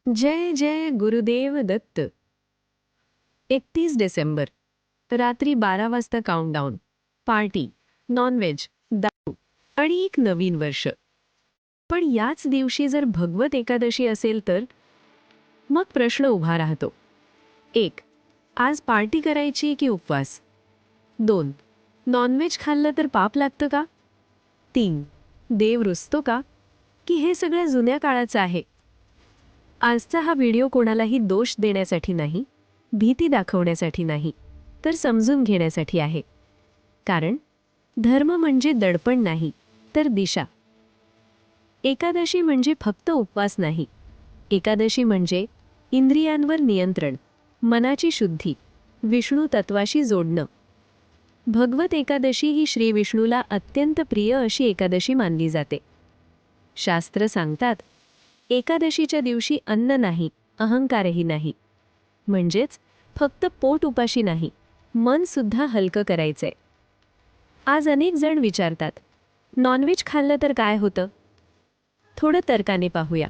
जय जय गुरुदेव दत्त. 31 डिसेंबर, रात्री 12 वाजता countdown, party, non veg, दारू आणि एक नवीन वर्ष. पण याच दिवशी जर भगवत एकादशी असेल तर मग प्रश्न उभा राहतो. 1. आज पार्टी करायची की उपवास? 2. नॉनव्हेज खाल्लं तर पाप लागतं का? 3. देव रुसतो का? की हे सगळ्या जुन्या काळाचं आहे? आजचा हा व्हिडिओ कोणालाही दोष देण्यासाठी नाही, भीती दाखवण्यासाठी नाही, तर समजून घेण्यासाठी आहे. कारण धर्म म्हणजे दडपण नाही, तर दिशा. एकादशी म्हणजे फक्त उपवास नाही. एकादशी म्हणजे इंद्रियांवर नियंत्रण, मनाची शुद्धी, विष्णू तत्वाशी जोडणं. भगवत एकादशी ही श्री विष्णूला अत्यंत प्रिय अशी एकादशी मानली जाते. शास्त्र सांगतात, एकादशीच्या दिवशी अन्न नाही, अहंकारही नाही. म्हणजेच फक्त पोट उपाशी नाही, मन सुद्धा हलकं करायचंय. आज अनेक जण विचारतात, नॉनव्हेज खाल्लं तर काय होतं? थोडं तर्काने पाहूया.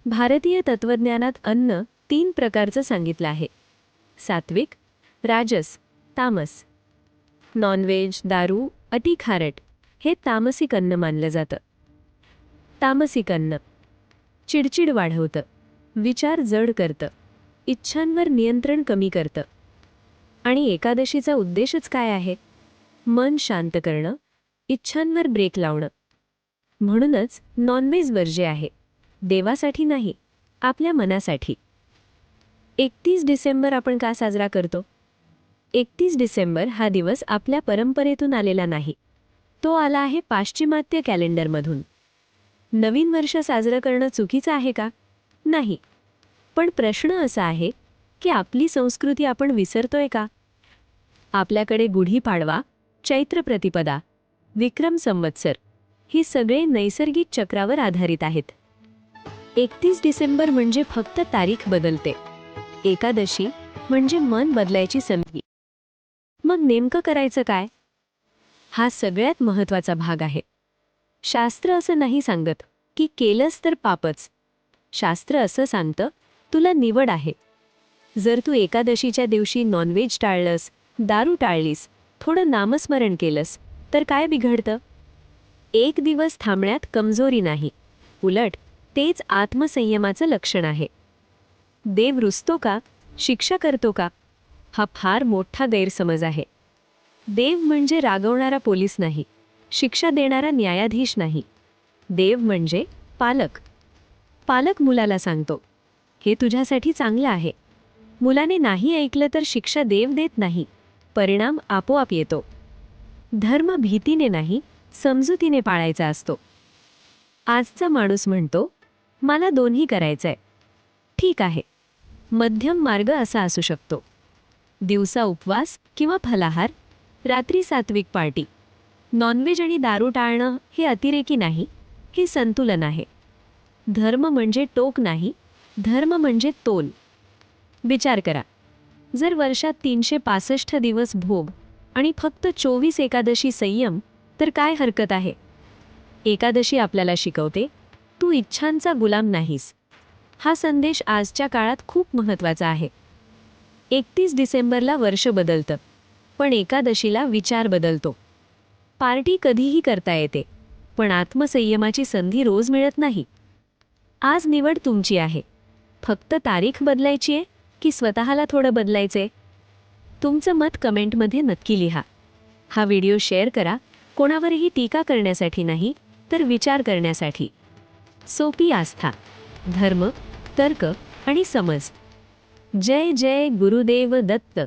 भारतीय तत्त्वज्ञानात अन्न 3 प्रकारचं सांगितलं आहे: सात्विक, राजस, तामस. नॉनव्हेज, दारू, अति खारट हे तामसिक अन्न मानलं जातं. तामसिक अन्न चिडचिड वाढवतं, विचार जड करतं, इच्छांवर नियंत्रण कमी करतं. आणि एकादशीचा उद्देशच काय आहे? मन शांत करणं, इच्छांवर ब्रेक लावणं. म्हणूनच नॉनव्हेज वर्ज्य आहे, देवासाठी नाही, आपल्या मनासाठी. 31 डिसेंबर आपण का साजरा करतो? 31 डिसेंबर हा दिवस आपल्या परंपरेतून आलेला नाही, तो आला आहे पाश्चिमात्य कॅलेंडरमधून. नवीन वर्ष साजरं करणं चुकीचं आहे का? नाही. पण प्रश्न असा आहे की आपली संस्कृती आपण विसरतोय का? आपल्याकडे गुढीपाडवा, चैत्र प्रतिपदा, विक्रम संवत्सर ही सगळे नैसर्गिक चक्रावर आधारित आहेत. 31 डिसेंबर म्हणजे फक्त तारीख बदलते. एकादशी म्हणजे मन बदलायची संधी. मग नेमकं करायचं काय? हा सगळ्यात महत्त्वाचा भाग आहे. शास्त्र असं नाही सांगत की केलंस तर पापच. शास्त्र असं सांगतं, तुला निवड आहे. जर तू एकादशीच्या दिवशी नॉनव्हेज टाळलंस, दारू टाळलीस, थोडं नामस्मरण केलंस, तर काय बिघडतं? एक दिवस थांबण्यात कमजोरी नाही, उलट तेच आत्मसंयमाचं लक्षण आहे. देव रुसतो का? शिक्षा करतो का? हा फार मोठा गैरसमज आहे. देव म्हणजे रागवणारा पोलीस नाही, शिक्षा देणारा न्यायाधीश नाही. देव म्हणजे पालक. पालक मुलाला सांगतो, हे तुझ्यासाठी चांगलं आहे. मुलाने नाही ऐकलं तर शिक्षा देव देत नाही, परिणाम आपोआप येतो. धर्म भीतीने नाही, समजुतीने पाळायचा असतो. आजचा माणूस म्हणतो, मला दोन्ही करायचंय. ठीक आहे, मध्यम मार्ग असा असू शकतो. दिवसा उपवास किंवा फलाहार, रात्री सात्विक पार्टी. नॉनव्हेज आणि दारू टाळणं हे अतिरेकी नाही, हे संतुलन आहे. धर्म म्हणजे टोक नाही, धर्म म्हणजे तोल. विचार करा, जर वर्षात 365 दिवस भोग आणि फक्त 24 एकादशी संयम, तर काय हरकत आहे? एकादशी आपल्याला शिकवते, तू इच्छांचा गुलाम नाहीस. हा संदेश आजच्या काळात खूप महत्त्वाचा आहे. 31 डिसेंबरला वर्ष बदलतं, पण एकादशीला विचार बदलतो. पार्टी कधीही करता येते, पण आत्मसंयमाची संधी रोज मिळत नाही. आज निवड तुमची आहे. फक्त तारीख बदलायची आहे की स्वतःला थोडं बदलायचंय? तुमचं मत कमेंटमध्ये नक्की लिहा. हा व्हिडिओ शेअर करा, कोणावरही टीका करण्यासाठी नाही, तर विचार करण्यासाठी. सोपी आस्था, धर्म, तर्क आणि समज. जय जय गुरुदेव दत्त.